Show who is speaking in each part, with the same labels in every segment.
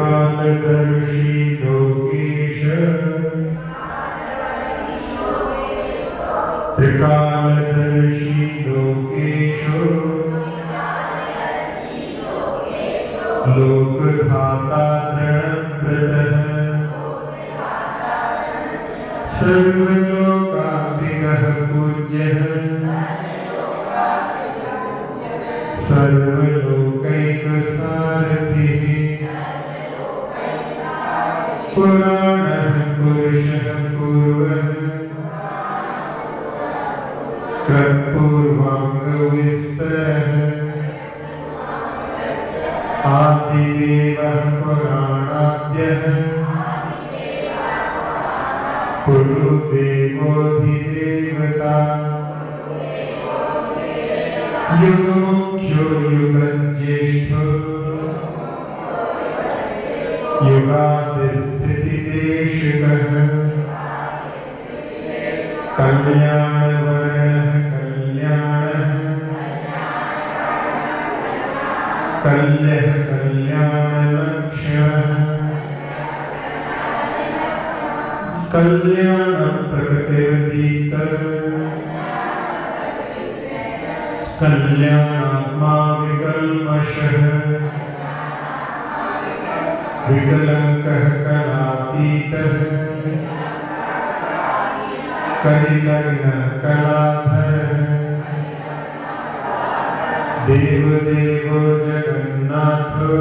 Speaker 1: त्रिकालदर्शी लोकेश त्रिकालदर्शी लोकेशो लोकधाता तृणप्रदः सर्वलोकाधिगः पूज्यः सर्वलोकैकसारथिः पुराणः पुरुषः पूर्वः कृत्पूर्वाङ्गविस्तरः आदिदेवः पुराणाद्यः पुरुदेवोऽधिदेवता युगमुख्यो युगज्येष्ठो युगादिस्थितिदेशिकः कल्याणवर्णः कल्यः कल्याणलक्ष्यः कल्याणप्रकृतिर्दीप्तः कल्याणात्मा विकल्मषः विकलङ्कः कलातीतः कलिलग्नः कलाधरः देवदेवो जगन्नाथो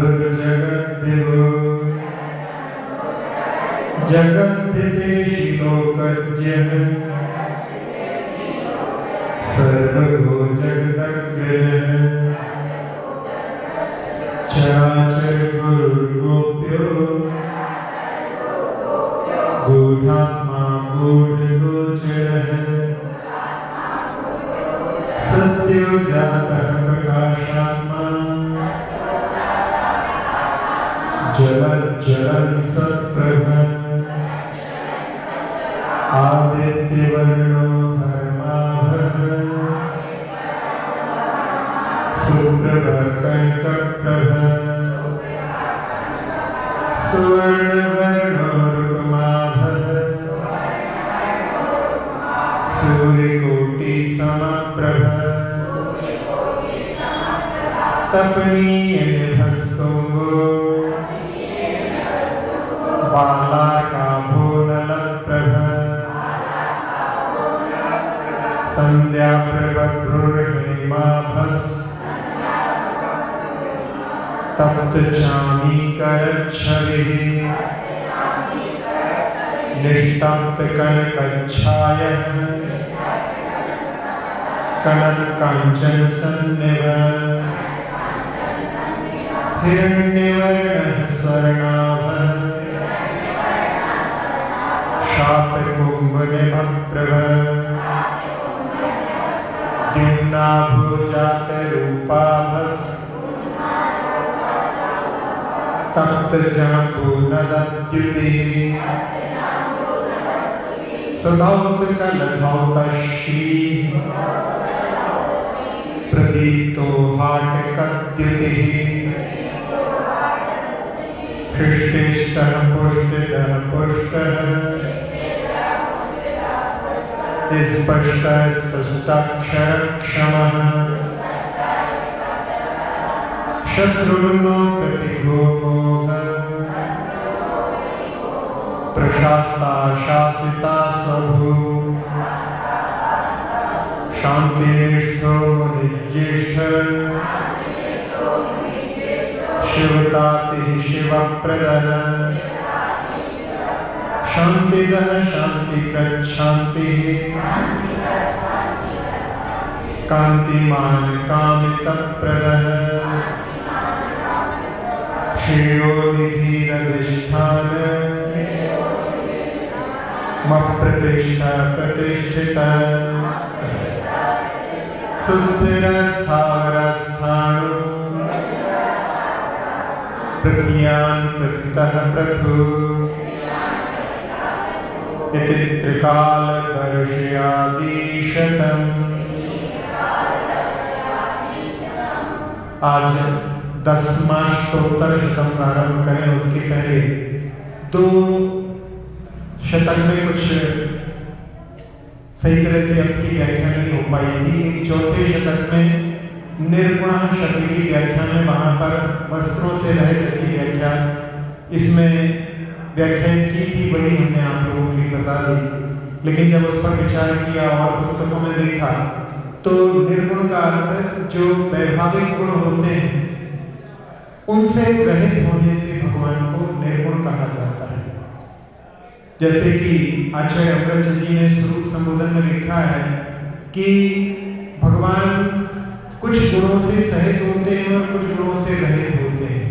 Speaker 1: जगद्बन्धुर्जगद्देवो जगद्धितेशि लोकज्ञः सर्वगो जगदग्रजः चराचर गुरुर्गोप्यो गूढात्मा गूढगोचरः सत्यो जातः प्रकाशात्मा जलज्जलं सत्प्रभः आदित्यवर्णो धर्माभः सुप्रभः कनकप्रभः सुवर्णवर्णो रुक्माभः सूर्यकोटिसमप्रभः तपनीयनिभस्तुङ्गो बालाकाभो नलप्रभः सन्ध्याप्रभभ्रुर्हेमाभस् तप्तचामीकरच्छविः निष्तप्तकनकच्छायः कनत्काञ्चनसन्निभः हिरण्यवर्णः स्वर्णाभः शातकुम्भनिभप्रभः द्युम्नाभुजातरूपाभस् तप्तजाम्बूनदद्युतिः सधौतकलधौतश्रीः प्रदीप्तो हाटकद्युतिः हृष्टिष्टः पुष्टितः पुष्टः स्पष्टः स्पष्टाक्षरक्षमः शत्रुर्नो प्रतिभो मोहः प्रशास्ता शासिता स्वभू शान्तिनिष्ठो मुनिज्येष्ठः शिवतातिः शिवप्रदः शान्तिदः शान्तिकृच्छान्तिः कान्तिमान् कामितप्रदः श्रेयो निधिरधिष्ठानः मप्रतिष्ठा प्रतिष्ठितः सुस्थिरस्थावरस्थाणु प्रत्यान् प्रत्यः प्रथु इति त्रिकालदर्शयादिशतम्। आज 10वां स्तोत्र शतम प्रारंभ करें। उसके पहले 2 शतक में कुछ सही तरह से आपकी व्याख्या नहीं हो पाई थी। एक चौथे शतक में निर्गुण शब्द की व्याख्या में वहां पर वस्त्रों से रहित ऐसी व्याख्या इसमें व्याख्या की थी, वही हमने आप लोगों को बता दी। लेकिन जब उस पर विचार किया और पुस्तकों में देखा तो निर्गुण का अर्थ जो वैभाविक गुण होते हैं उनसे रहित होने से भगवान को निर्गुण कहा जाता है। जैसे कि आचार्य अमृतचंद जी ने स्वरूप संबोधन में लिखा है कि भगवान कुछ गुणों से सहित होते हैं और कुछ गुणों से रहित होते हैं।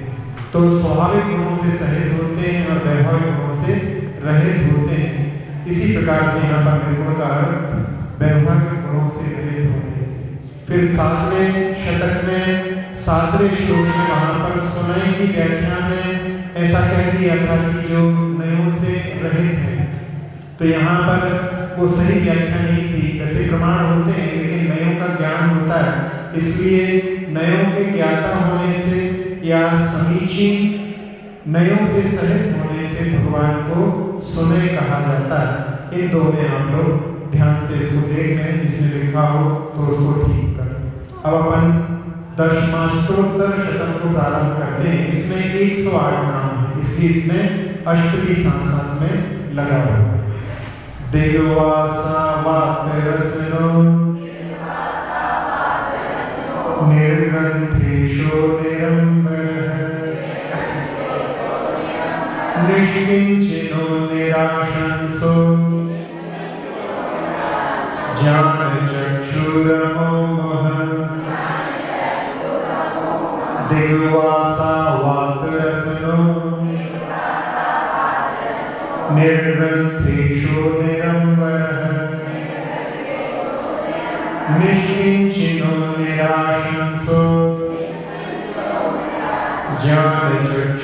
Speaker 1: तो स्वाभाविक गुणों से सहित होते हैं और वैभविक गुणों से रहित होते हैं। इसी प्रकार से यहाँ पर निर्गुण का अर्थ वैभविक गुणों से रहित होने से। फिर 7वें शतक में 7वें श्लोक में वहां पर सुनाई की व्याख्या में ऐसा कह दिया था कि जो नयों से रहित है। तो यहाँ पर वो सही व्याख्या नहीं थी। ऐसे प्रमाण होते हैं लेकिन नयों का ज्ञान होता है, इसलिए नयों के ज्ञाता होने से या समीचीन नयों से सहित होने से भगवान को सुने कहा जाता है। इन दो में हम लोग ध्यान से इसको देख लें, जिसमें लिखा हो तो उसको ठीक कर। अब अपन 10वां स्तोत्र शतक को प्रारंभ करते हैं। इसमें 108 नाम है, इसलिए इसमें अष्टमी साथ में लगा हुआ है। देवासा वातरसनो निर्गंधेशो निरंबरः निष्किंचिनो निराशंसो ज्ञानचक्षुरमोहः दिग्वासा वातरसनो निर्ग्रंथेषु निरंबरः निष्किंचिनो निराशंसो ज्ञानचक्षुरमोहः।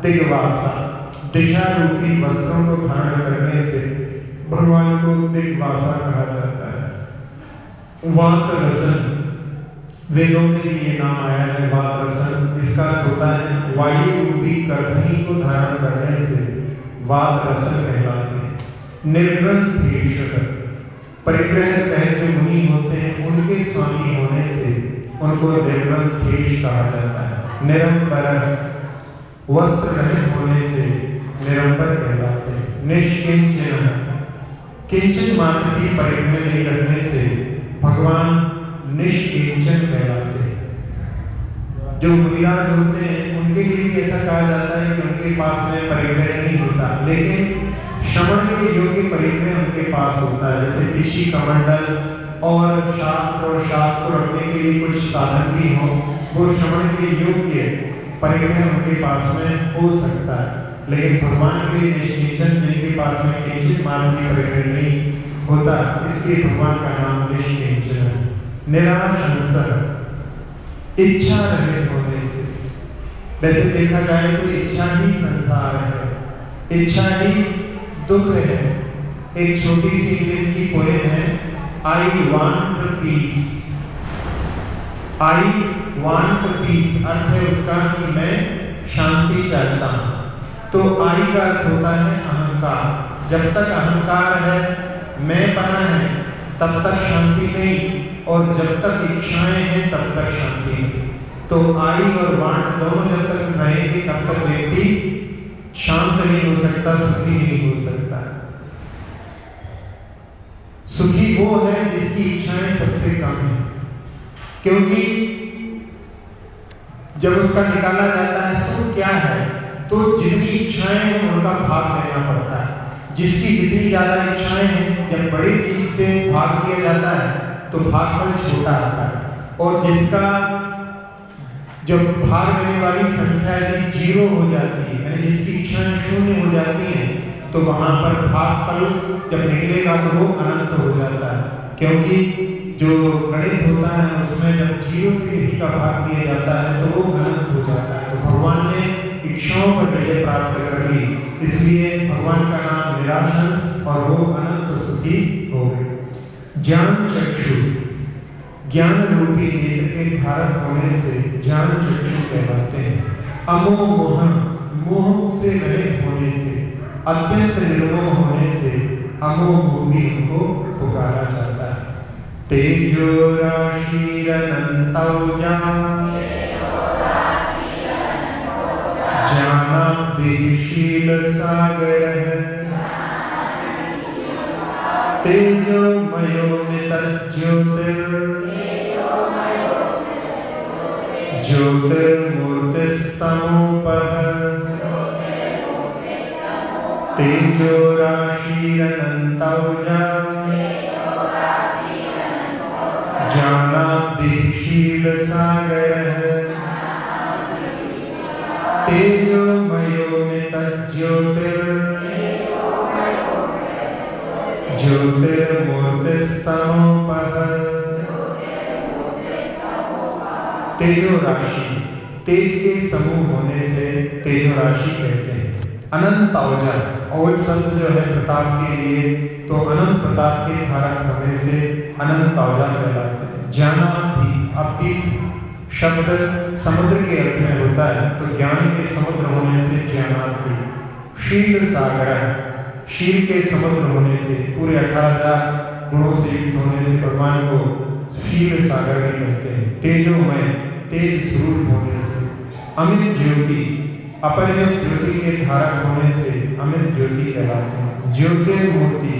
Speaker 1: दिग्वासा दिशा रूपी वस्त्रों को धारण करने से भगवान को दिग्वासा कहा जाता है। वातरसन वेदों में भी ये नाम आया है। वातरसन इसका होता है वायु रूपी करधनी को धारण करने से वातरसन कहलाते हैं। निर्ग्रंथेश परिग्रह रहित जो मुनि होते हैं उनके स्वामी होने से उनको निर्ग्रंथेश कहा जाता है। निरंबर वस्त्र रहित होने से निरंबर कहलाते हैं। निष्किंचन किंचन मात्र की परिग्रह नहीं रखने से भगवान निष्किंचन कहलाते हैं। जो मुनिराज होते हैं उनके लिए भी ऐसा कहा जाता है कि उनके पास में परिग्रह नहीं होता, लेकिन श्रवण के योग्य परिग्रह उनके पास होता है। जैसे ऋषि कमंडल और शास्त्र रखने के लिए कुछ साधन भी हो, वो श्रवण के योग्य परिग्रह उनके पास में हो सकता है। लेकिन भगवान के लिए निष्किंचन जिनके पास में किंचित मात्र की परिग्रह नहीं होता, इसलिए भगवान का नाम निष्किंचन है। निराशंसः इच्छा रहित होने से। वैसे देखा जाए तो इच्छा ही संसार है, इच्छा ही दुख है। एक छोटी सी इंग्लिश की पोएम है, I want peace। I want peace अर्थ है उसका कि मैं शांति चाहता हूँ। तो I का अर्थ होता है अहंकार। जब तक अहंकार है, मैं पना है, तब तक शांति नहीं, और जब तक इच्छाएं हैं तब तक शांति नहीं। तो आई और वांट दोनों जब तक रहेंगे तब तक व्यक्ति शांत नहीं हो सकता, सुखी नहीं हो सकता। सुखी वो है जिसकी इच्छाएं सबसे कम है, क्योंकि जब उसका निकाला जाता है सुख क्या है, तो जितनी इच्छाएं हैं उनका भाग लेना पड़ता है। जिसकी जितनी ज्यादा इच्छाएं हैं, जब बड़ी चीज से भाग दिया जाता है तो भागफल छोटा आता है। और जिसका जब भाग लेने वाली संख्या यदि 0 हो जाती है, यानी जिसकी इच्छाएं शून्य हो जाती हैं, तो वहां पर भागफल जब निकलेगा तो वो अनंत हो जाता है, क्योंकि जो गणित होता है उसमें जब 0 से किसी का भाग दिया जाता है तो वो अनंत हो जाता है। तो भगवान ने इच्छाओं पर विजय प्राप्त कर ली, इसलिए भगवान का नाम निराशंस और वो अनंत सुखी हो गए। ज्ञान चक्षु, ज्ञान रूपी नेत्र के धारक होने से ज्ञान चक्षु कहलाते हैं। अमोह मोह, मोह से रहित होने से, अत्यंत निर्मोह होने से अमोह भूमि उनको पुकारा जाता है। तेजो राशि अनंतौजा ज्ञानाब्धिशील सागर, तेजोमयो नितज्योतिर् ज्योतिर्मूर्तिस्तमोपः, तेजो राशि अनंतौजा ज्ञानाब्धिशील सागर, तेजोमयो नितज्योतिर् ज्योतिर्मूर्तिस्तमोपः। तेजो राशि, तेज के समूह होने से तेजो राशि कहते हैं। अनंत औजा, और शब्द जो है प्रताप के लिए, तो अनंत प्रताप के धारक होने से अनंत औजा कहलाते हैं। ज्ञानाब्धि, अब्धि शब्द समुद्र के अर्थ में होता है, तो ज्ञान के समुद्र होने से ज्ञानाब्धि। शील सागर, शील के समुद्र होने से, पूरे 18,000 गुणों से युक्त होने से भगवान को शील सागर भी कहते हैं। तेजोमय, तेज स्वरूप होने से। अमित ज्योति, अपरिमित ज्योति के धारक होने से अमित ज्योति कहलाते हैं। ज्योतिर्मूर्ति,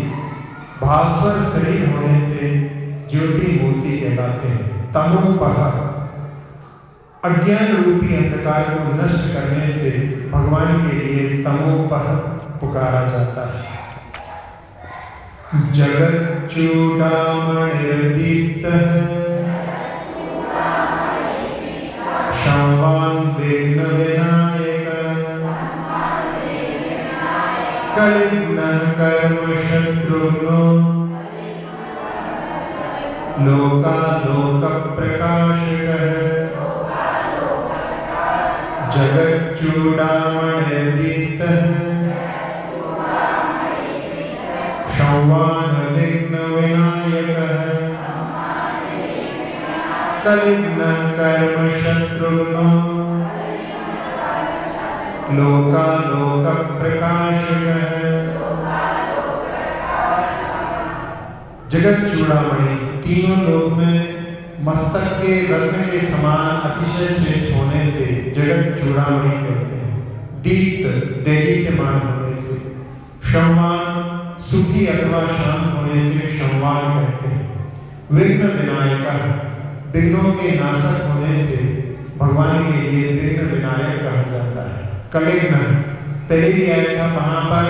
Speaker 1: भास्वर शरीर होने से ज्योति मूर्ति कहलाते हैं। तमोपह, अज्ञान रूपी अंधकार को नष्ट करने से भगवान के लिए तमोपह पुकारा जाता है। जगत चूड़ामणिर्दीप्तः शंवान विघ्न विनायकः, कलिघ्नः कर्म शत्रुघ्नो लोकालोक प्रकाशकः, जगत चूड़ामणिर्दीप्तः शंवान विघ्न विनायकः, कलिघ्नः कर्म शत्रुघ्नो लोकालोक प्रकाशकः। जगत चूड़ामणि, तीनों लोक में मस्तक के रत्न के समान अतिशय श्रेष्ठ होने से जगत चूड़ामणि कहते हैं। दीप्त, देदीप्यमान होने से। शंवान, सुखी अथवा शांत होने से शंवान कहते हैं। विघ्न विनायक, विघ्नों के नाशक होने से भगवान के लिए विघ्न विनायक कहा जाता है। कलिघ्न, पहले भी आया था, वहां पर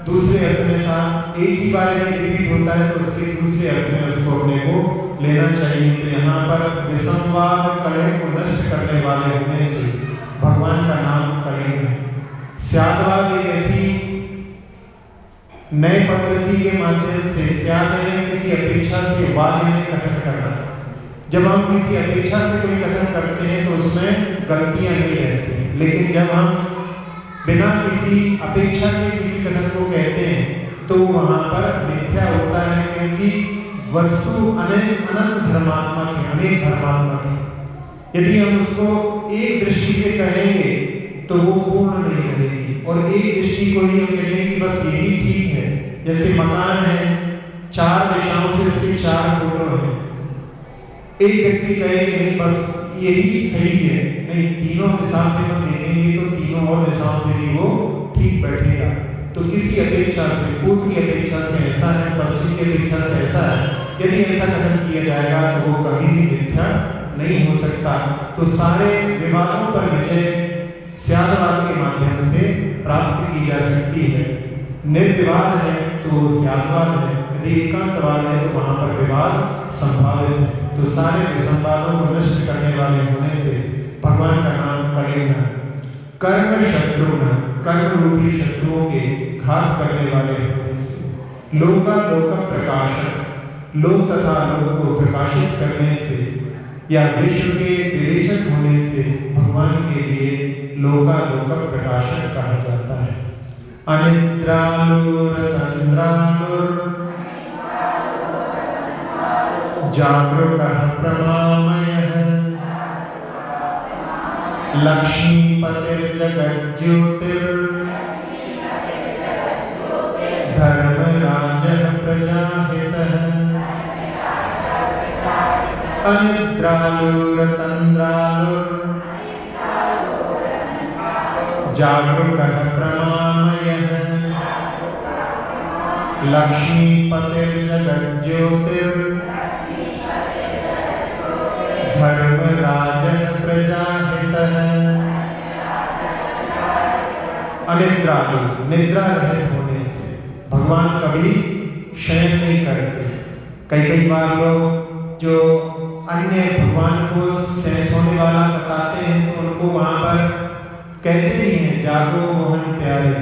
Speaker 1: दूसरे अर्थ में था, एक ही बार रिपीट होता है तो उसके दूसरे अर्थ में उसको अपने को लेना चाहिए। तो यहाँ पर विसंवाद, कलह को नष्ट करने वाले होने से भगवान का नाम कलिघ्न है। स्यादवाद एक ऐसी नए पद्धति के माध्यम से, स्याद है किसी अपेक्षा से, वाद है कथन करना। जब हम किसी अपेक्षा से कोई कथन करते हैं तो उसमें गलतियां नहीं रहती, लेकिन जब हम बिना किसी अपेक्षा के किसी कथन को कहते हैं तो वहां पर मिथ्या होता है, क्योंकि वस्तु अनेक अनंत धर्मात्मक है, अनेक धर्मात्मक है। यदि हम उसको एक दृष्टि से कहेंगे तो वो पूर्ण नहीं रहेगी, और एक दृष्टि को ही हम कहेंगे कि बस यही ठीक है। जैसे मकान है, 4 दिशाओं से उसके 4 फोटो हैं, एक व्यक्ति कहेंगे नहीं बस यही सही है, नहीं, तीनों दिशा से हम देखेंगे तो तीनों और दिशाओं से भी वो ठीक बैठेगा। तो किसी अपेक्षा से, पूर्व की अपेक्षा से ऐसा है, पश्चिम की अपेक्षा से ऐसा है, यदि ऐसा कथन किया जाएगा तो वो कभी भी मिथ्या नहीं हो सकता। तो सारे विवादों पर विजय स्यादवाद के माध्यम से प्राप्त की जा सकती है। निर्विवाद है तो स्यादवाद है, यदि एकांतवाद है तो वहां पर विवाद संभावित है। तो सारे विसंवादों को नष्ट करने वाले होने से भगवान का नाम कलिघ्न। कर्म शत्रुघ्न, कर्म रूपी शत्रुओं के घात करने वाले होने से, लोका लोक प्रकाशक, लोक तथा लोक को प्रकाशित करने से, या विश्व के विवेचक होने से भगवान के लिए लोका लोक प्रकाशक कहा जाता है। अनिद्रालुर तंद्रालुर जागरूकः प्रमामयः लक्ष्मीपतिर्जगज्योतिर् धर्मराजः प्रजाहितः अनिद्रालुरतन्द्रालुर् जागरूकः प्रमामयः लक्ष्मीपतिर्जगज्योतिर् धर्मराजः प्रजाहितः। अनिद्रालु, निद्रा रहित होने से, भगवान कभी शयन नहीं करते। कई बार लोग जो अन्य भगवान को सोने वाला बताते हैं तो उनको वहां पर कहते भी हैं जागो मोहन प्यारे।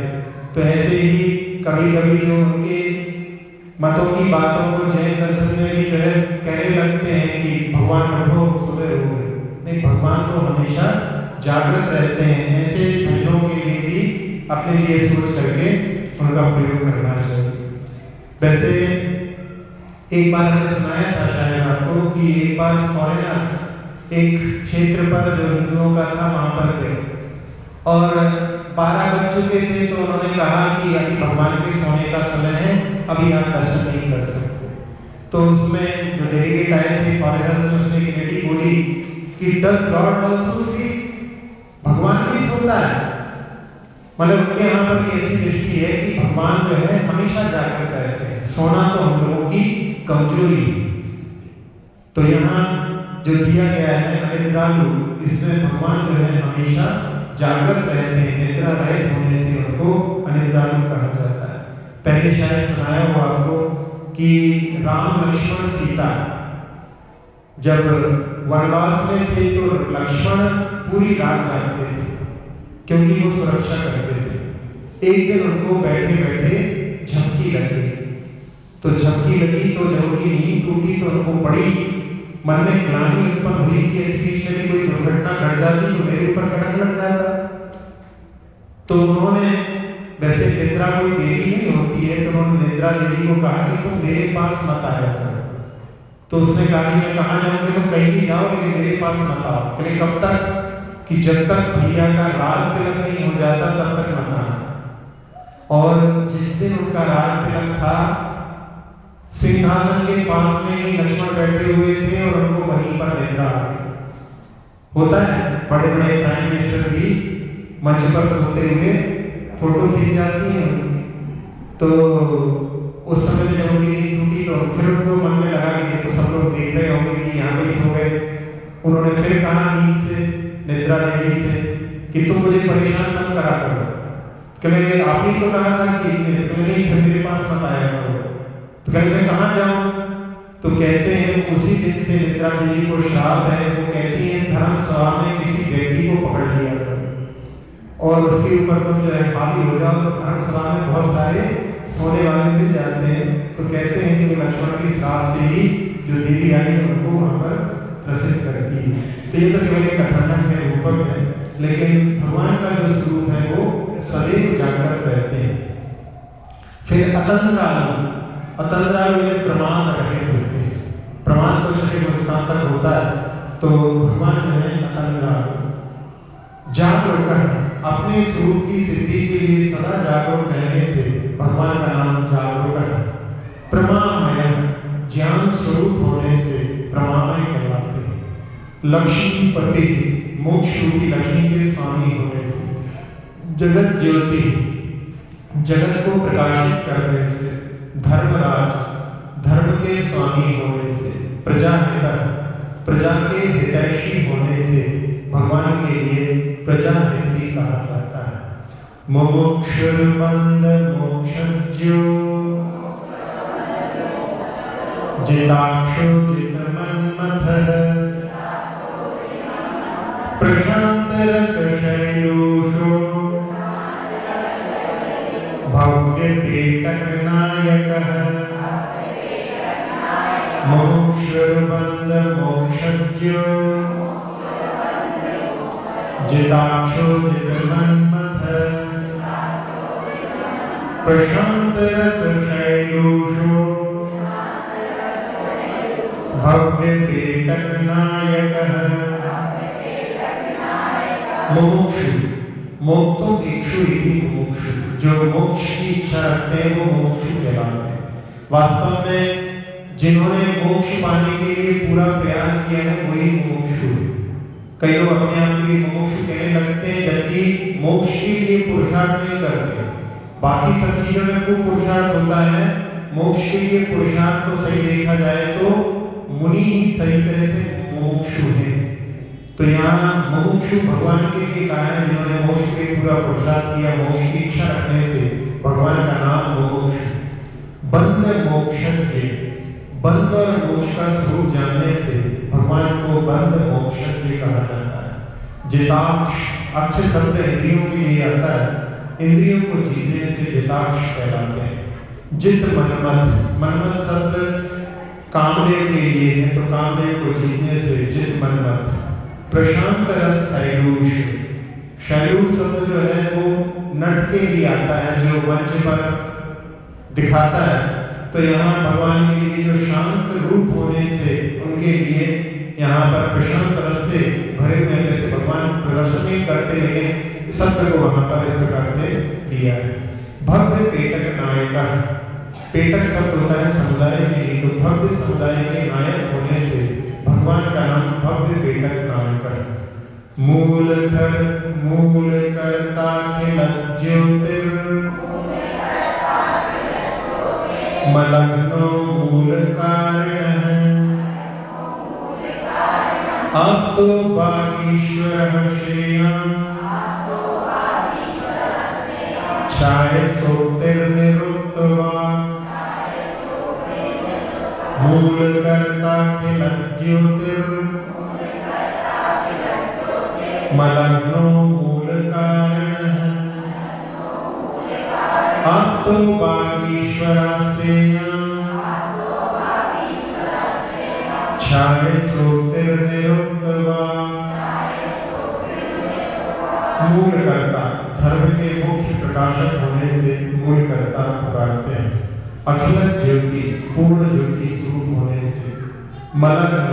Speaker 1: तो ऐसे ही कभी जो उनके मतों की बातों को जैन दर्शन में भी कहने लगते हैं कि भगवान उठो सुबह हो गए। नहीं, भगवान तो हमेशा जागृत रहते हैं। ऐसे भजनों के लिए भी अपने लिए सोच करके उनका प्रयोग करना चाहिए। वैसे एक बार हमने सुनाया था शायद आपको कि एक बार फॉरेनर्स एक क्षेत्र पर जो हिंदुओं का था वहां पर गए और 12 बज चुके थे तो उन्होंने कहा कि अभी भगवान के सोने का समय है, अभी आप दर्शन नहीं कर सकते। तो उसमें जो डेलीगेट आए थे फॉरेनर्स में उसने एक बेटी बोली कि डज गॉड आल्सो स्लीप, भगवान भी सोता है। मतलब उनके यहाँ पर ऐसी दृष्टि है कि भगवान जो है हमेशा जागृत रहते हैं, सोना तो हम लोगों की कमजोरी है। तो यहाँ जो दिया गया है अनिद्रालु, इसमें भगवान जो है हमेशा जागृत रहते हैं, निद्रा रहित होने से उनको अनिद्रालु कहा जाता है। पहले शायद सुनाया हुआ आपको कि राम लक्ष्मण सीता जब वनवास में थे तो लक्ष्मण पूरी रात जागते थे क्योंकि वो सुरक्षा करते थे। एक दिन उनको बैठे बैठे झपकी लगी, तो झपकी लगी तो जब उनकी नींद टूटी तो उनको बड़ी मन में ग्लानि उत्पन्न हुई कि इस बीच में कोई दुर्घटना घट जाती तो मेरे ऊपर कलंक लग जाता। तो उन्होंने, वैसे निद्रा कोई देवी नहीं होती है, तो उन्होंने निद्रा देवी को कहा कि तुम मेरे पास मत आया करो। तो उसने कहा कि मैं कहाँ जाऊंगी, तुम कहीं भी जाओ लेकिन मेरे पास मत आओ। लेकिन कब तक? कि जब तक भैया का राज तिलक नहीं हो जाता तब तक मत आना। और जिस दिन उनका राज तिलक था, सिंहासन के पास में ही लक्ष्मण बैठे हुए थे और उनको वहीं पर निद्रा आ गई। होता है, बड़े बड़े प्राइम मिनिस्टर भी मंच पर सोते हुए फोटो खींच जाती है। तो उस समय जब उनकी नींद टूटी तो फिर उनको मन में लगा कि तो सब लोग देख रहे होंगे कि यहाँ पे सो गए। उन्होंने फिर कहा नींद से, निद्रा देवी से कि तुम मुझे परेशान मत करा करो, क्योंकि आप ही तो कहा था कि तुम नहीं मेरे पास मत आया करो। तो कहते मैं कहाँ जाऊँ? तो कहते हैं उसी दिन से निद्रा देवी को श्राप है। वो कहती है धर्म सभा में किसी व्यक्ति को पकड़ लिया करो और उसके ऊपर तुम जो है हावी हो जाओ तो धर्म सभा में बहुत सारे सोने वाले मिल जाते हैं। तो कहते हैं कि लक्ष्मण के श्राप से ही जो देवी आई है उनको वहां पर प्रसिद्ध करती है। तो ये तो केवल एक कथानक है, रूपक है, लेकिन भगवान का जो स्वरूप है वो सदैव जागृत रहते हैं। फिर अतंद्रालु, अतंद्रालु ये प्रमाण रहित होते हैं। प्रमाण तो छठे स्थान तक होता है, तो भगवान जो है अतंद्रालु। जागरूक है, अपने स्वरूप की सिद्धि के लिए सदा जागरूक रहने से भगवान का नाम जागरूक है। प्रमामय, ज्ञान स्वरूप होने से प्रमामय कहलाते हैं। लक्ष्मीपति, मोक्ष रूपी लक्ष्मी के स्वामी होने से। जगत ज्योति, जगत को प्रकाशित करने से। धर्मराज, धर्म के स्वामी होने से। प्रजाहित, प्रजा के हितैषी होने से भगवान के लिए प्रजाहित भी कहा जाता है। मोक्षुर्बंध मोक्षज्ञो जिताक्षो जितमन्मथः प्रशांतरसशैलोषो भव्य पेटक नायकः मोक्षबन्ध मोक्षज्ञो जिताक्षो जितमन्मथ प्रशांत रस शैलूषो भव्य पेटक नायकः मुमुक्षु मोक्तो इक्षु इति मुमुक्षु जो मोक्ष की इच्छा रखते हैं वो मुमुक्षु कहलाते हैं। वास्तव में जिन्होंने मोक्ष पाने के लिए पूरा प्रयास किया है वही मुमुक्षु है। कई लोग अपने आप को मुमुक्षु कहने लगते हैं जबकि मोक्ष के लिए पुरुषार्थ नहीं करते। बाकी सब चीजों में खूब पुरुषार्थ होता है, मोक्ष के लिए पुरुषार्थ तो सही देखा जाए तो मुनि ही सही तरह से मुमुक्षु है। तो यहाँ मुमुक्षु भगवान के लिए कहा है जिन्होंने मोक्ष के लिए पूरा पुरुषार्थ किया, मोक्ष की इच्छा रखने से भगवान का नाम मुमुक्षु। बंध मोक्षज्ञ, बंध और मोक्ष का स्वरूप जानने से भगवान को बंध मोक्षज्ञ कहा जाता है। जिताक्ष, अक्ष शब्द इंद्रियों के लिए आता है, इंद्रियों को जीतने से जिताक्ष कहलाते हैं। जित मनमथ, मनमथ शब्द कामदेव के लिए है तो कामदेव को जीतने से जित मनमथ। प्रशांत रस शैलूष, शैलूष शब्द जो है वो नट के लिए आता है जो मंच पर दिखाता है। तो यहाँ भगवान के लिए जो शांत रूप होने से उनके लिए यहाँ पर प्रशांत रस से भरे हुए जैसे भगवान प्रदर्शन करते हैं शब्द को वहां पर इस प्रकार से दिया है। भव्य पेटक नायकः, पेटक शब्द होता है समुदाय के लिए, तो भव्य समुदाय के नायक होने से भगवान का नाम भव्य पेटक नायकः। मूल कर्ता खिल ज्योतिर मलग्नो मूल कारणः आप्तो बागीश्वरः श्रेयः छायसोक्तिर्निरुक्तवा मूल कर्ता खिल ज्योतिर मलग्नो मूल कारणः आप्तो बागीश्वरस्य छायसोक्तिर्निरुक्तवा। मूल कर्ता, धर्म के मुख्य प्रकाशक होने से मूल कर्ता पुकारते हैं। अखिल ज्योति, पूर्ण ज्योति स्वरूप होने से। मलग्न,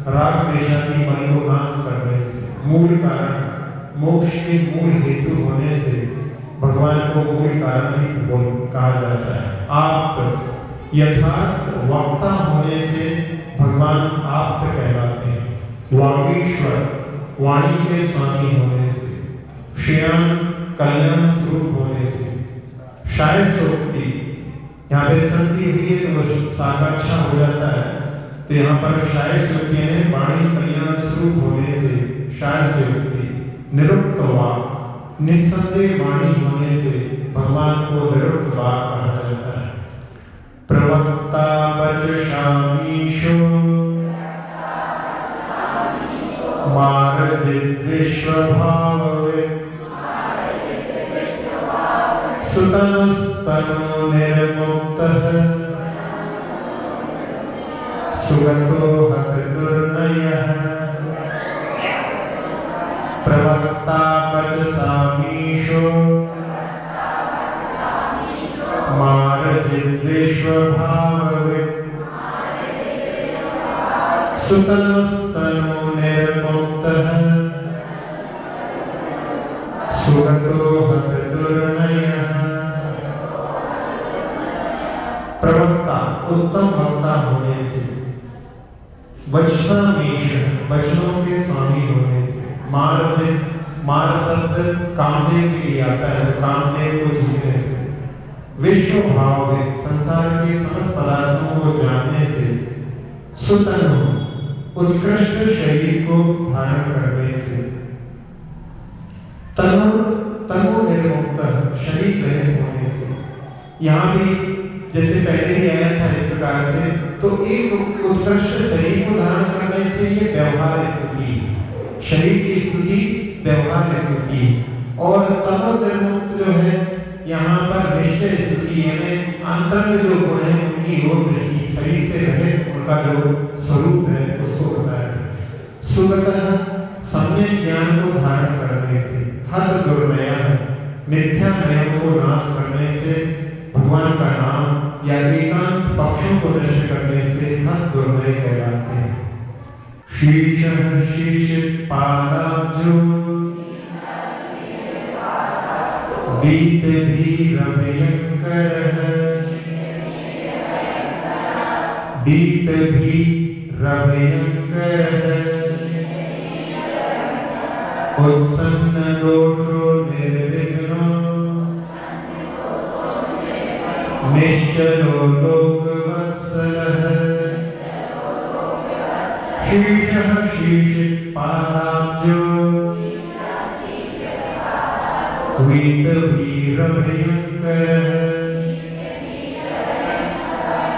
Speaker 1: राग द्वेषादि मन को नाश करने से। मूल कारण, मोक्ष के मूल हेतु होने से भगवान को मूल कारण ही कहा जाता है। आप्त, यथार्थ वक्ता होने से भगवान आप्त कहलाते हैं। वागीश्वर, वाणी के स्वामी होने से। श्रेयान, कल्याण स्वरूप होने से। शायद सोक्ति, यहाँ पे संधि हुई है तो साकाक्षा हो जाता है, तो यहाँ पर शायद सोक्ति है वाणी कल्याण स्वरूप होने से शायद सोक्ति। निरुक्त वाक, निस्संदेह वाणी होने से भगवान को निरुक्त वाक कहा जाता है। प्रवक्ता वचशामीशो मार्जित विश्वभाववित् सुतनुस्तनु निर्मुक्तः सुगतो हत दुर्नयः। प्रवक्ता वचसामीशो मार्जित विश्वभाववित् सुतनुस्तनु निर्मुक्तः सुगतो हत दुर्नयः। प्रवक्ता, उत्तम वक्ता होने से। वचसामीश, वचनों के स्वामी होने से। मार्जित, मार शब्द कामदेव के लिए आता है, कामदेव को जीतने से। विश्व भाववित्, संसार के समस्त पदार्थों को जानने से। सुतनु, उत्कृष्ट शरीर को धारण करने से। तनु, तनु निर्मुक्त, शरीर रहित होने से। यहाँ भी जैसे पहले ही आया था इस प्रकार से, तो एक उत्कृष्ट शरीर को धारण करने से ये व्यवहार स्थिति, शरीर की स्थिति व्यवहार स्थिति। और तनु निर्मुक्त जो है यहाँ पर निश्चय स्तुति यानी अंतरंग जो गुण है उनकी ओर दृष्टि, शरीर से रहित उनका जो स्वरूप है उसको बताया। सुगतः सम्यक ज्ञान को धारण करने से, हद दुर्नय मिथ्या नयों को नाश करने से, भगवान का नाम या एकांत पक्षों को नष्ट करने से हद दुर्नय कहलाते हैं। शीर्ष शीर्ष पादाब्जो बीत भीर भयंकर, बीत भीर भयंकर, उत्सन्न दोषो निर्विघ्नो निश्चलो लोकवत्सलः। शीर्षः शीर्षित पादाब्जो वीत वीर भयंकर,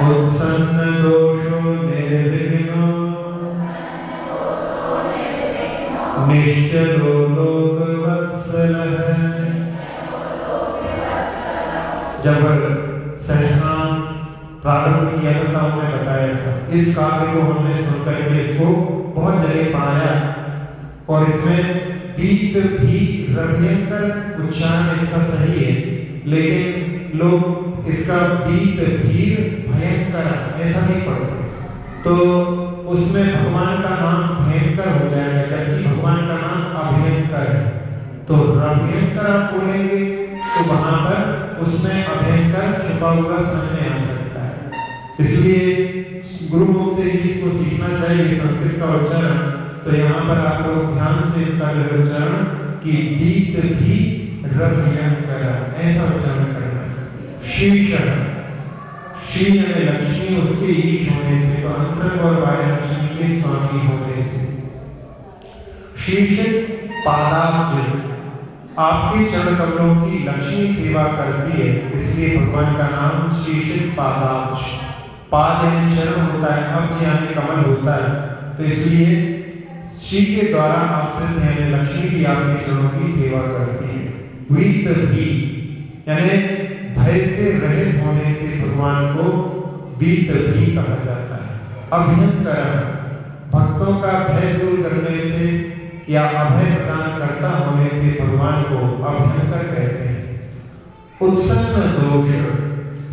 Speaker 1: उत्सन्न दोषो निर्विघ्नो निश्चलो लोकवत्सलः। जब सहस्राम प्रारंभ किया था हमने बताया था, इस काव्य को हमने सुनकर के इसको बहुत जगह पाया और इसमें बीत भी भयंकर उच्चारण इसका सही है, लेकिन लोग इसका बीत भीर भयंकर ऐसा नहीं पढ़ते, तो उसमें भगवान का नाम भयंकर हो जाएगा, जबकि भगवान का नाम अभयंकर है। तो भयंकर आप बोलेंगे तो वहां पर उसमें अभयंकर छुपा हुआ समझ में आ सकता है। इसलिए गुरुमुख से ही इसको सीखना चाहिए संस्कृत का उच्चारण। तो यहाँ पर आप लोग ध्यान से इसका उच्चारण कि बीत भी भयंकर ऐसा उच्चारण करना है। शीर्ष शील में लक्ष्मी उसके ईश होने से, तो अंतरंग और बाह्य लक्ष्मी के स्वामी होने से। शीर्ष पादाब्ज आपके चरण कमलों की लक्ष्मी सेवा करती है, इसलिए भगवान का नाम शीर्ष पादाब्ज। पाद यानी चरण होता है, अब्ज यानी कमल होता है, तो इसलिए श्री के द्वारा आश्रित यानी लक्ष्मी भी आपके चरणों की सेवा करती है। वीत भी यानी भय से रहित होने से भगवान को बीत भी कहा जाता है। अभयंकर भक्तों का भय दूर करने से या अभय प्रदान करता होने से भगवान को अभयंकर कहते हैं। उत्सन्न दोष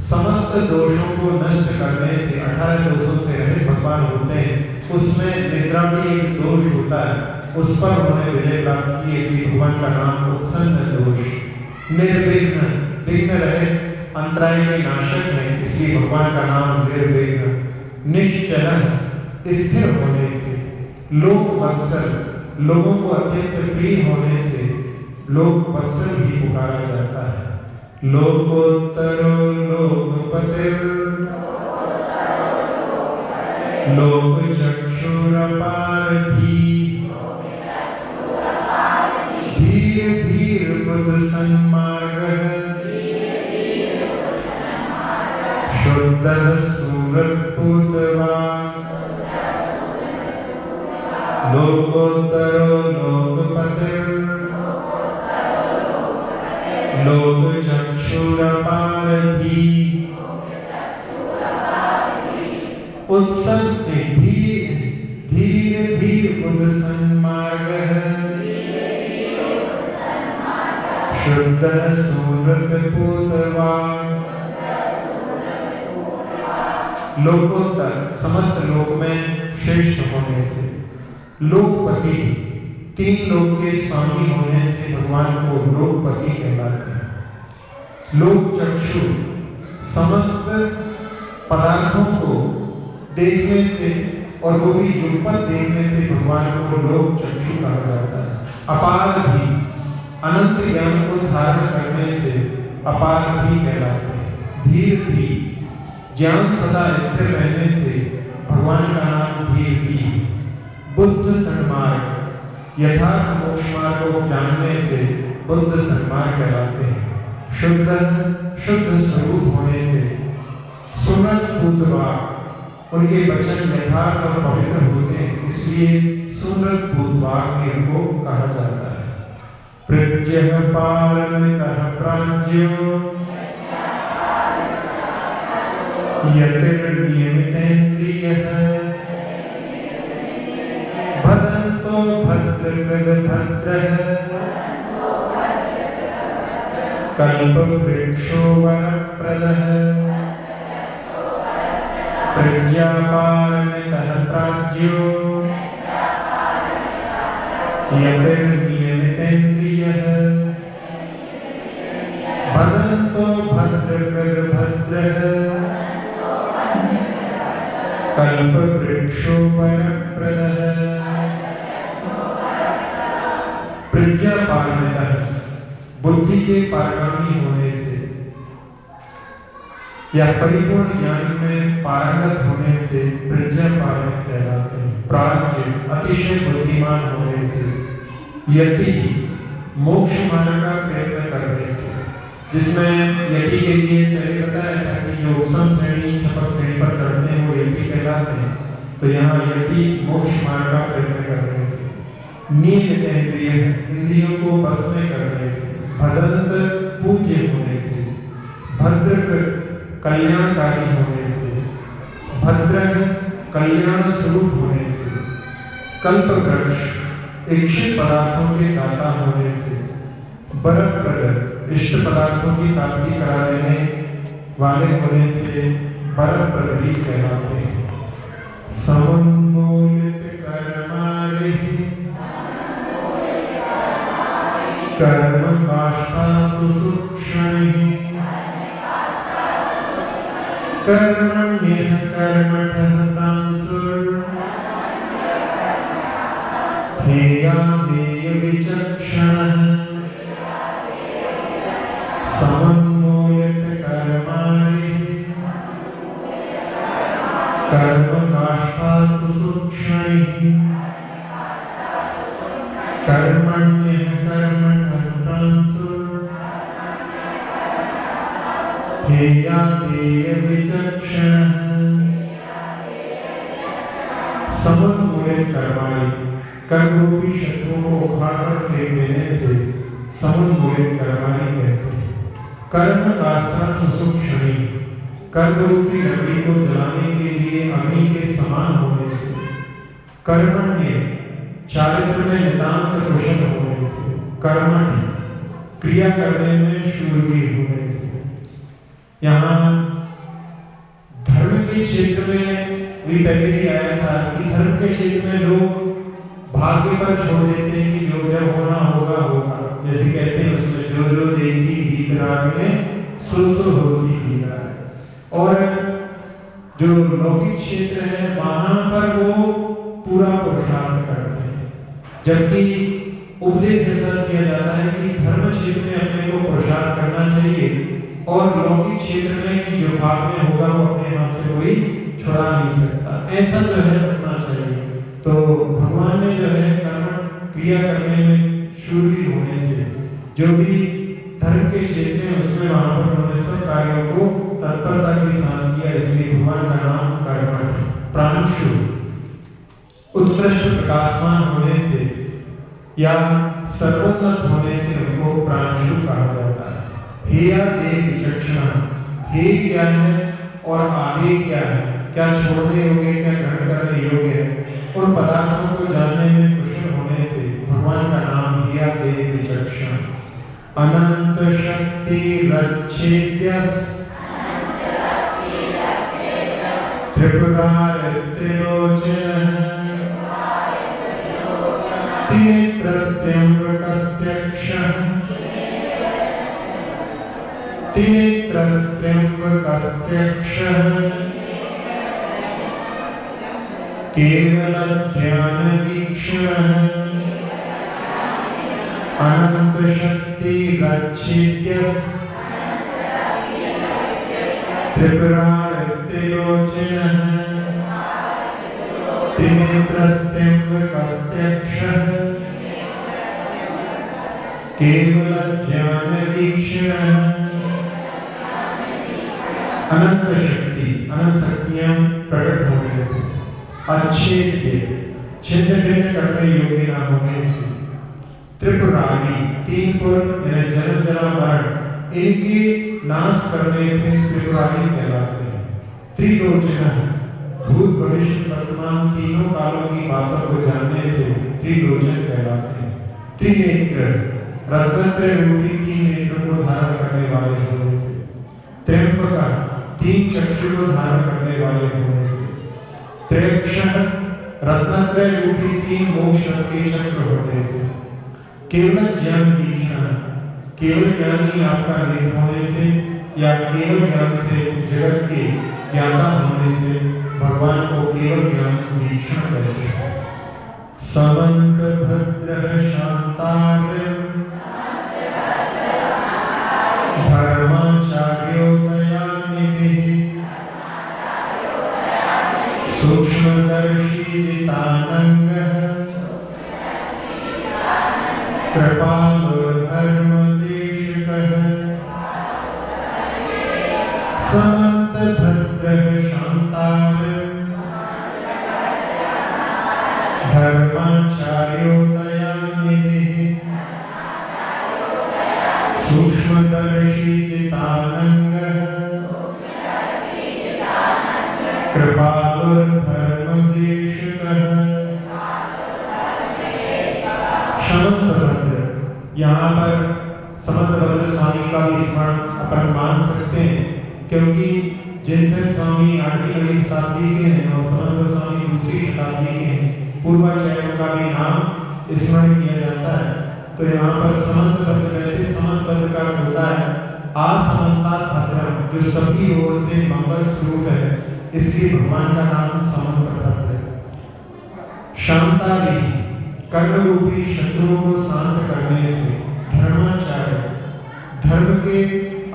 Speaker 1: समस्त दोषों को नष्ट करने से, 18 दोषों से रहित भगवान होते हैं। उसमें निद्रा भी एक दोष होता है, उस पर उन्होंने विजय प्राप्त की, इसलिए भगवान का नाम उत्सन्न दोष। निर्विघ्न विघ्न रहित अंतराय के नाशक है, इसलिए भगवान का नाम निर्विघ्न। निश्चल स्थिर होने से, लोक वत्सल लोगों को अत्यंत प्रिय होने से लोक वत्सल भी पुकारा जाता है। लोकोत्तरो लोकपतिर लोक चक्षुरपारधी धीर धीर बुद्ध सन्मार्गः शुद्धः सुरत्पुतवान् लोकोत्तरो लोकपतिर लोक चक्षुरपारधी उत्सन्न धीर धीर धीर बुद्ध सन्मार्गः शुद्धः सुरत्पुतवान्। लोकोत्तर समस्त लोक में श्रेष्ठ होने से, लोकपति 3 लोक के स्वामी होने से भगवान को लोकपति कहलाते हैं। लोक चक्षु समस्त पदार्थों को देखने से और वो भी युगपत देखने से भगवान को लोक चक्षु कहा जाता है। अपार भी अनंत ज्ञान को धारण करने से अपार भी कहलाते हैं। धीर भी ज्ञान सदा स्थिर रहने से भगवान का नाम धीर भी। बुद्ध सन्मार्ग यथार्थ मोक्ष मार्ग को जानने से बुद्ध सन्मार्ग कहलाते हैं। शुद्ध शुद्ध स्वरूप होने से सुनत भूतवाक उनके वचन यथार्थ और पवित्र होते हैं, इसलिए सुनत भूतवाक इनको कहा जाता है। प्रज्ञः पारमितः प्राज्ञो यतिर्नियमितेन्द्रियः भदन्तो भद्रकृतभद्रः कल्पवृक्षो वरप्रदः प्रज्ञापारमितः प्राज्ञो यतिर्नियमितेन्द्रियः भदन्तो भद्रकृतभद्रः कल्पवृक्षो वरप्रदः प्रज्ञापारमितः बुद्धि के पारंगमी होने से या परिपूर्ण ज्ञान में पारंगत होने से प्रज्ञापारमित कहलाते हैं। प्राज्ञ अतिशय बुद्धिमान होने से, यति मोक्ष मार्ग का प्रयत्न करने से, जिसमें यति के लिए पहले बताया था कि जो उपसम श्रेणी छपक श्रेणी पर चढ़ते हैं वो यति कहलाते हैं। तो यहाँ यति मोक्ष मार्ग का प्रयत्न करने से, नियमित इंद्रिय इंद्रियों को बस में करने से, भदंत पूज्य होने से, भद्र कल्याणकारी होने से, भद्र कल्याण स्वरूप होने से, कल्प वृक्ष इच्छित पदार्थों के दाता होने से, वरप्रद इष्ट पदार्थों की प्राप्ति करा देने वाले होने से वरप्रद भी कहलाते हैं। समन्मूलित कर्मारिः कर्म काष्ठासु सूक्ष्मैः कर्मण्यः कर्मठः प्रांसुर् हेयामेय विचक्षणः समन्मूलित कर्माणि कर्म काष्ठासु सूक्ष्मैः कर्मण्यः कर्मठः प्रांसुर् हेयामेय विचक्षणः समन्मूलित कर्माणि कर्मरूपी शत्रुओं को उखाड़कर फेंक देने से समन्मूलित कर्माणि कहते हैं। कर्म काष्ठा सुसूक्ष्मणी कर्मरूपी लकड़ी को जलाने के लिए अग्नि के समान होने से, कर्मण्य चारित्र में नितांत कुशल होने से, कर्मठ क्रिया करने में शूरवीर होने से। यहाँ धर्म के क्षेत्र में भी पहले ही आया था कि धर्म के क्षेत्र में लोग भाग्य पर छोड़ देते हैं कि जो जब होना होगा होगा, जैसे कहते हैं उसमें जो जो देखी भीतराग में सो सो होसी भीतर। और जो लौकिक क्षेत्र है वहां पर वो पूरा पुरुषार्थ करते हैं, जबकि उपदेश ऐसा किया जाता है कि धर्म क्षेत्र में अपने को पुरुषार्थ करना चाहिए और लौकिक क्षेत्र में कि जो भाग में होगा वो अपने हाथ से कोई छुड़ा नहीं सकता, ऐसा जो है रखना चाहिए। तो भगवान ने जो है कर्म क्रिया करने में शूरवीर होने से जो भी धर्म के क्षेत्र में उसमें वहां पर उन्होंने सब कार्यों को तत्परता के साथ किया, इसलिए भगवान का नाम कर्मठ। प्रांशु उत्कृष्ट प्रकाशमान होने से या सर्वोन्नत होने से उनको प्रांशु कहा जाता है। हेया देव विचक्षणा, हे क्या है और आगे क्या है, क्या छोड़ने योग्य, क्या ग्रहण करने योग्य है, उन पदार्थों को जानने में कुशल होने से भगवान का नाम हेया देव विचक्षण। अनंत शक्ति रच्छेद्यस त्रिपुरारिस्त्रिलोचनः त्रिनेत्रस्त्र्यम्बकस्त्यक्षः त्रिनेत्रस्त्र्यम्बकस्त्यक्षः केवलज्ञानवीक्षणः अनंत शक्ति रच्छेद्यस त्रिपुरारिस्त्रिलोचनः त्रिनेत्रस्त्र्यम्बकस्त्यक्षः केवलज्ञानवीक्षणः। अनंत शक्ति, अनंत शक्तियां प्रकट होने से, अच्छेद्य छिन्न भिन्न करने योग्य न होने से, त्रिपुरारी तीन पुर जन्म जरा मरण इनके नाश करने से त्रिपुरारी कहलाते हैं। त्रिलोचन भूत भविष्य वर्तमान तीनों कालों की बातों को जानने से त्रिलोचन कहलाते हैं। त्रिनेत्र रत्नत्रय रूपी तीन नेत्रों को धारण करने वाले होने से। त्र्यंबक तीन चक्षु को धारण करने वाले होने से। त्रयक्षण रत्नत्रय रूपी तीन मोक्ष के चक्र होने से। केवल ज्ञान वीक्षण केवल ज्ञान ही आपका नेत्र होने से या केवल ज्ञान से जगत के ज्ञाता होने से भगवान को केवल ज्ञान वीक्षण कहते हैं। समंत भद्र शांतार धर्माचार्यो सूक्ष्मदर्शी जितानंगः कृपालो धर्मदेशकः समन्तभद्रः शान्तार धर्माचार्यो दयानिधिः सूक्ष्मदर्शी जितानंगः कृपालो धर्मदेशकः। समंतभद्र यहाँ पर समंतभद्र स्वामी का भी स्मरण अपन मान सकते हैं, क्योंकि जिनसे स्वामी 8वीं शताब्दी के हैं और समंत स्वामी 2री शताब्दी के हैं, पूर्वाचार्यों का भी नाम स्मरण किया जाता है। तो यहाँ पर समंतभद्र, वैसे समंतभद्र का अर्थ होता है आसमंतात भद्रम, जो सभी ओर से मंगल स्वरूप है, इसलिए भगवान का नाम समंतभद्र है। शांतारी कर्म रूपी शत्रुओं को शांत करने से। धर्माचार्य धर्म के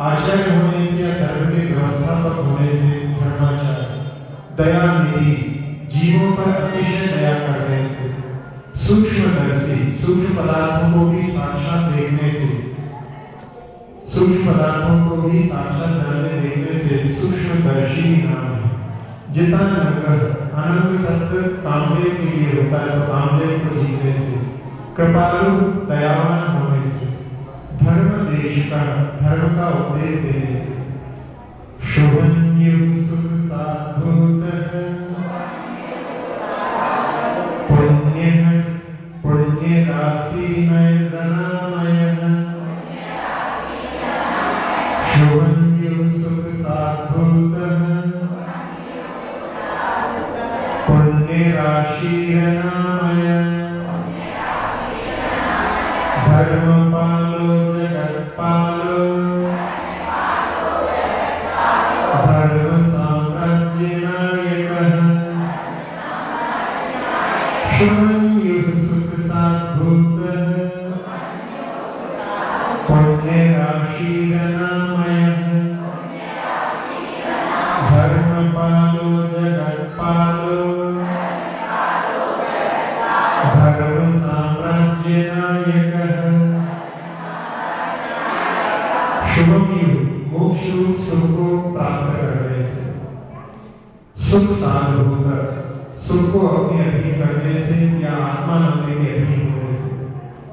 Speaker 1: आचार्य होने से या धर्म के व्यवस्थापक होने से धर्माचार्य। दयानिधि जीवों पर अतिशय दया करने से। सूक्ष्मदर्शी सूक्ष्म पदार्थों को भी साक्षात देखने से। सूक्ष्म पदार्थों को भी साक्षात जानने देखने से सूक्ष्मदर्शी नाम है। जितानंग अनंग सत्य कामदेव के लिए होता है, तो कामदेव को जीतने से। कृपालु दयावान होने से। धर्म देश का धर्म का उपदेश देने से। शुभन्यु सुख साधुत पुण्य पुण्य राशि नयनमय। शुभन्यु सुख साधुत पुण्य राशि नामय। धर्मपालो जगत्पालो धर्म साम्राज्य नायकः। शुभन्युः सुख साधुतः पुण्य राशि नामयः। धर्मपालो जगत्पालो धर्म साम्राज्य नायकः। शुभमयु मोक्ष रूप सुख को प्राप्त करने से। सुख साधुत सुख को अपने अधीन करने से या आत्मानंद के अधीन होने से।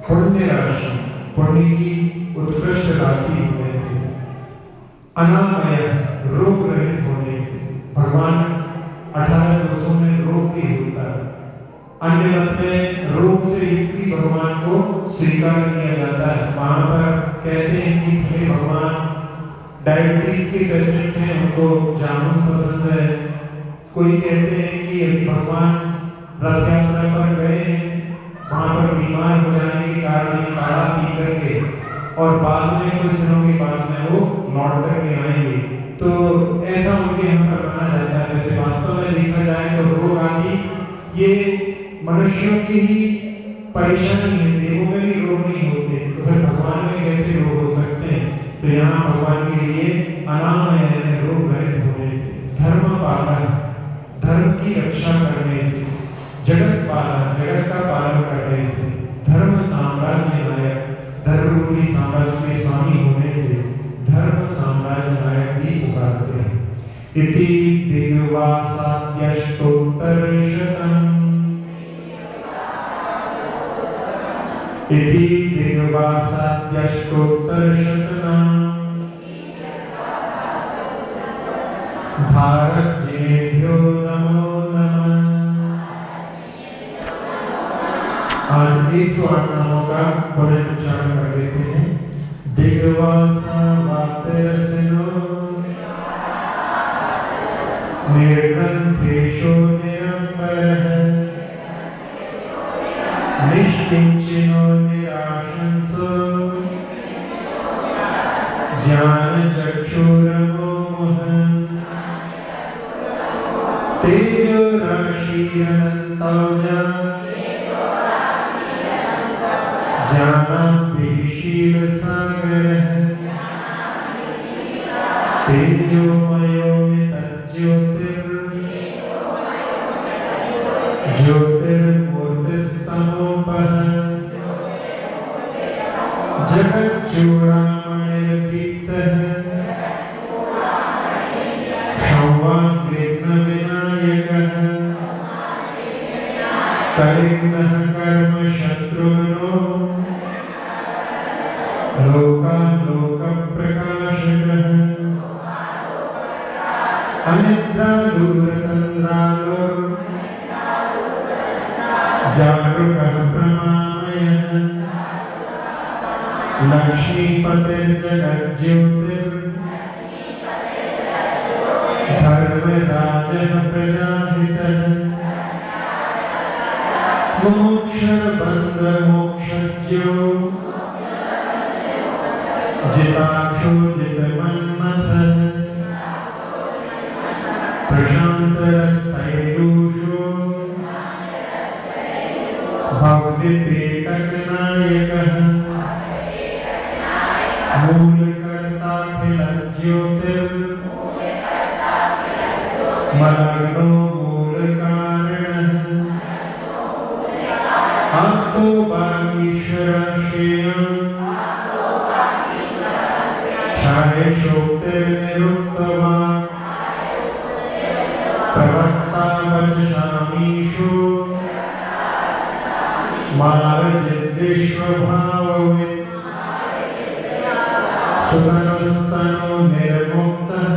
Speaker 1: पुण्य राशि पुण्य की उत्कृष्ट राशि होने से। अनामय रोग रहित होने से। भगवान 18 दोषों में रोग भी होता है। अन्य मत में रोग से युक्त भी भगवान को स्वीकार किया जाता है। वहां पर कहते हैं कि हे भगवान डायबिटीज के पेशेंट हैं, उनको जामुन पसंद है। कोई कहते हैं कि यदि भगवान रथ यात्रा पर गए हैं, वहां पर बीमार हो जाने के कारण काढ़ा पी करके और बाद में कुछ दिनों के बाद में वो लौट करके आएंगे, तो ऐसा उनके यहाँ पर माना जाता है। वैसे वास्तव में देखा जाए तो रोग आदि ये मनुष्यों की ही परेशानी है, देवों में भी रोग नहीं होते, तो फिर भगवान में कैसे रोग हो सकते हैं। तो यहाँ भगवान के लिए अनामय है रोग रहित होने से। धर्म पालन धर्म की रक्षा करने से। जगत पालन जगत का पालन करने से। धर्म साम्राज्य नायक धर्म रूपी साम्राज्य के स्वामी होने से धर्म साम्राज्य नायक भी पुकारते हैं। इति दिग्वासाद्यष्टोत्तरशतम् इति दिग्वासाद्यष्टोत्तरशतम् धारक जिनेभ्यो नमो नमः। आज 108 नामों का पुनः उच्चारण कर लेते हैं। दिग्वासा वातरसनो निर्ग्रंथेषु निरंबरः निष्किंचिनो निराशंसो ज्ञानचक्षुरमोहः तेजो राशिरनन्तौजा ज्ञानाब्धिशीलसागरः तेजोमयो ज्योतिर्मूर्तिस्तमोपः जगच्चूडामणिर्दीप्तः क्षौवाग्विघ्नविनायकः कलिग्नः कर्मशत्रुघ्नो लोकालोकप्रकाशकः अनिद्रादूरतन्द्रालो जागरूकः प्रमामयः लक्ष्मीपतिर्जगज्योतिर् धर्मराजः प्रजाहितः मोक्षबन्धमोक्षज्यो जिताक्षो जितमन्मथः प्रशान्तरस्थैलूषो भव्यपेटकनायकः मूलकर्ताखिलज्योतिर् मलग्नो मूलकारणः आप्तो वागीश्वरक्षेयं छायशोक्तिर्निरुक्तवाक् प्रवक्ता वचसामीषु मार्जिद्विश्वभाववित् सुतनुस्तनो निर्मुक्तः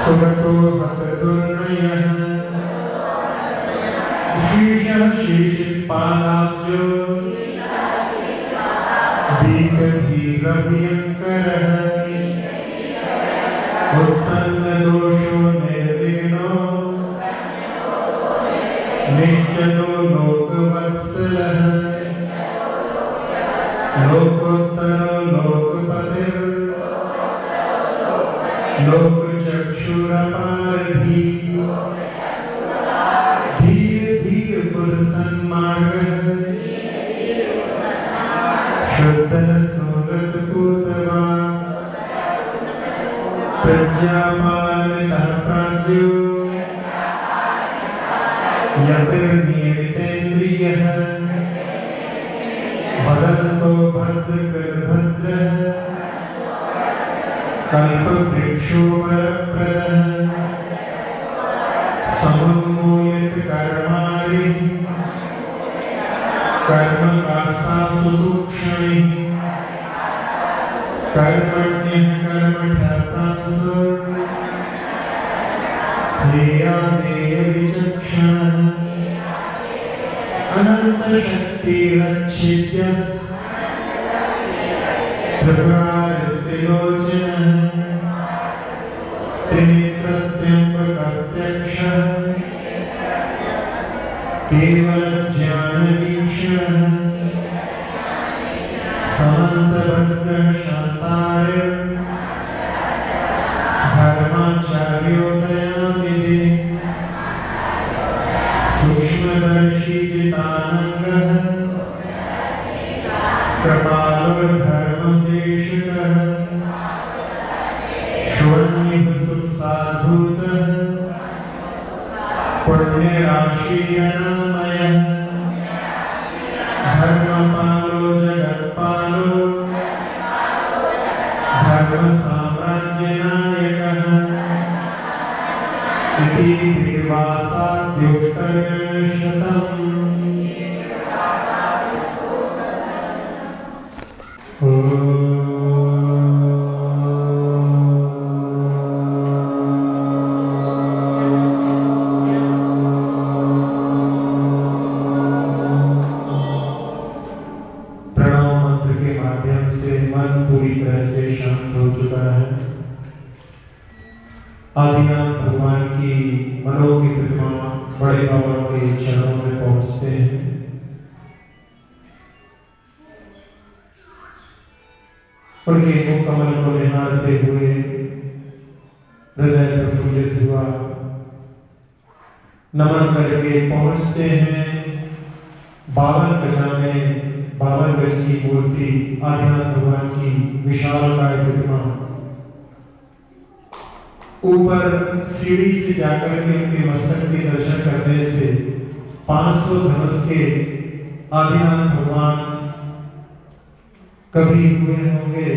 Speaker 1: सुगतो हतदुर्नयः शीर्षः शीर्षपादाब्जो दीर्घधीरभयङ्करः उत्सन्नदोषो निर्विघ्नो निश्चलो लोकवत्सलः लोकोत्तरो लोकपतिर् लोकचक्षुरपारधी धीर धीर पुरसन्मार्गः शुद्धः सुहृत्पूतवा प्रज्ञापान्वितः प्राज्ञो यतिर्नियमितेन्द्रियः वदन्तो भद्रकृद्भद्रः कल्पवृक्षो वरप्रदः समुन्मूलितकर्माणि कर्मकाष्ठासु सूक्ष्मणिः कर्मण्यः कर्मठः प्रांसो ध्येयादेयविचक्षणः अनन्तशक्तिरच्छिद्यः त्रिपुरारिस्त्रिलोचनः त्रिनेत्रस्त्र्यम्बकस्त्र्यक्षः केवलज्ञानवीक्षणः समन्तभद्रः शान्तारिः धर्माचार्योदयानिधि सूक्ष्मदर्शी जितानङ्गः कृपालुर्धर्मदेशिकः शून्यः सुसाधूतः पुण्यराशिरणामयः धर्मपालो जगत्पालो धर्मसाम्राज्यनायकः इति दिवासाद्युष्कर्षतम्। से शांत हो चुका है। आदिनाथ भगवान की मनो की प्रतिमा बड़े बाबा के चरणों में पहुंचते हैं। उनके मुख कमल को निहारते हुए हृदय प्रफुल्लित हुआ, नमन करके पहुंचते हैं 52 गज में 52 गज की मूर्ति आदिनाथ भगवान की विशालकाय प्रतिमा। ऊपर सीढ़ी से जाकर के उनके मस्तक के दर्शन करने से 500 धनुष के आदिनाथ भगवान कभी हुए होंगे,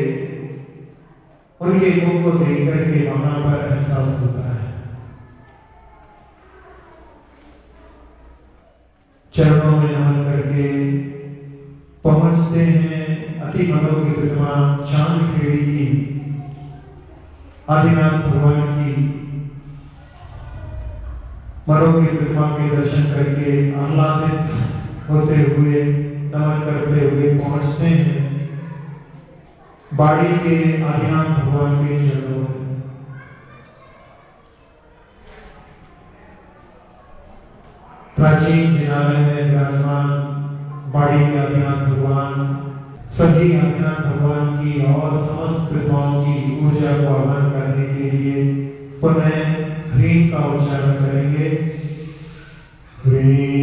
Speaker 1: उनके मुख को देख करके वहां पर एहसास होता है। चरणों में नमन करके पहुंचते हैं अति मनो की प्रतिमा चांद खेड़ी की आदिनाथ भगवान की मनो की प्रतिमा के दर्शन करके आह्लादित होते हुए नमन करते हुए पहुंचते हैं बाड़ी के आदिनाथ भगवान के चरणों में। प्राचीन जिनालय में विराजमान बाड़ी के आदिनाथ भगवान सभी आदिनाथ भगवान की और समस्त प्रतिमाओं की ऊर्जा को आह्वान करने के लिए पुनः ह्रीं का उच्चारण करेंगे। ह्रीं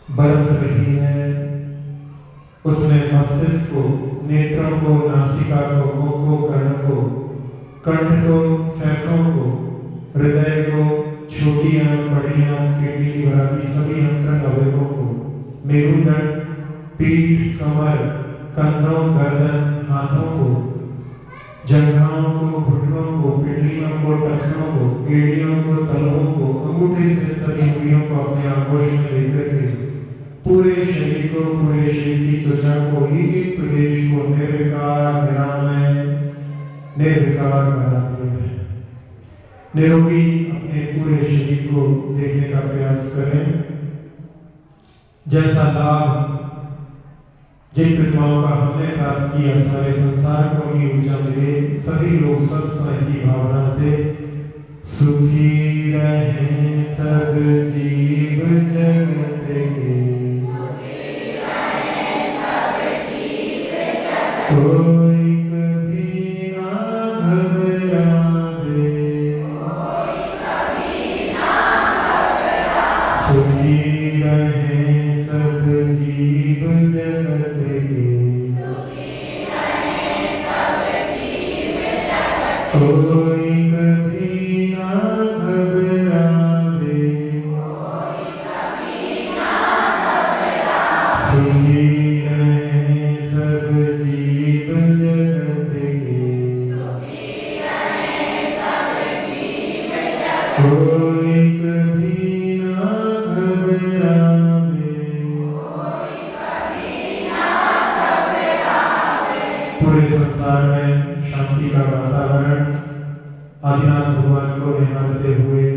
Speaker 1: बरस रही है। उसने मस्तिष्क को, नेत्रों को, नासिका को, मुख को, कर्ण को, कंठ को, फेफड़ों को, हृदय को, छोटी आंत, बड़ी आंत, किडनी आदि सभी अंतरंग अवयवों को, मेरुदंड, पीठ, कमर, कंधों, गर्दन, हाथों को, जंघाओं को, घुटनों को, पिंडलियों को, टखनों को, एड़ियों को, तलवों को, अंगूठे से सभी उंगलियों को अपने आगोश में लेकर के पूरे शरीर को, पूरे शरीर की त्वचा को, एक प्रदेश को निर्विकार, निरामय, निर्विकार बनाते हैं। निरोगी अपने पूरे शरीर को देखने का प्रयास करें। जैसा लाभ जिन प्रतिमाओं का हमने प्राप्त किया, सारे संसार को उनकी ऊर्जा मिले, सभी लोग स्वस्थ ऐसी भावना से सुखी रहें सब जीव जगत के, कोई कभी ना घबरावे, सुखी रहें सब जीव जगत के, कोई कभी ना घबरावे, सुखी रहें सब जीव जगत के, कोई कभी ना घबरावे। पूरे संसार में शांति का वातावरण आदिनाथ भगवान को निहारते हुए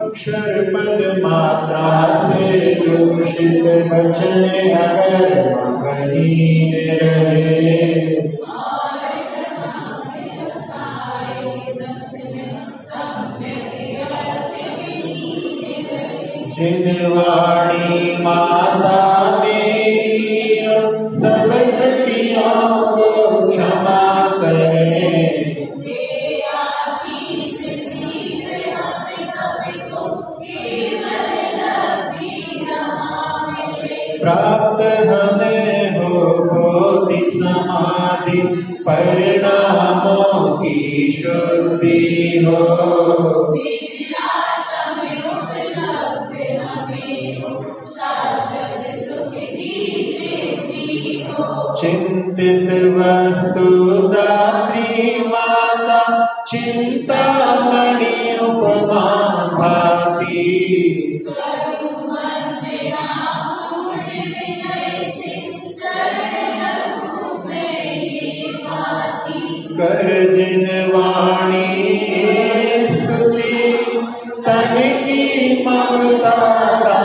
Speaker 1: अक्षर पद मात्रा से दूषित वचन अगर मगनीन रहे, जिन वाणी माता मेरी उन सब त्रुटियों को क्षमा करे, प्राप्त हमें हो बोधि समाधि परिणामों की शुद्धि हो, चिंतित वस्तु दात्री माता चिंतामणि उपमा भाती,
Speaker 2: कर जिन वाणी स्तुति तन की ममता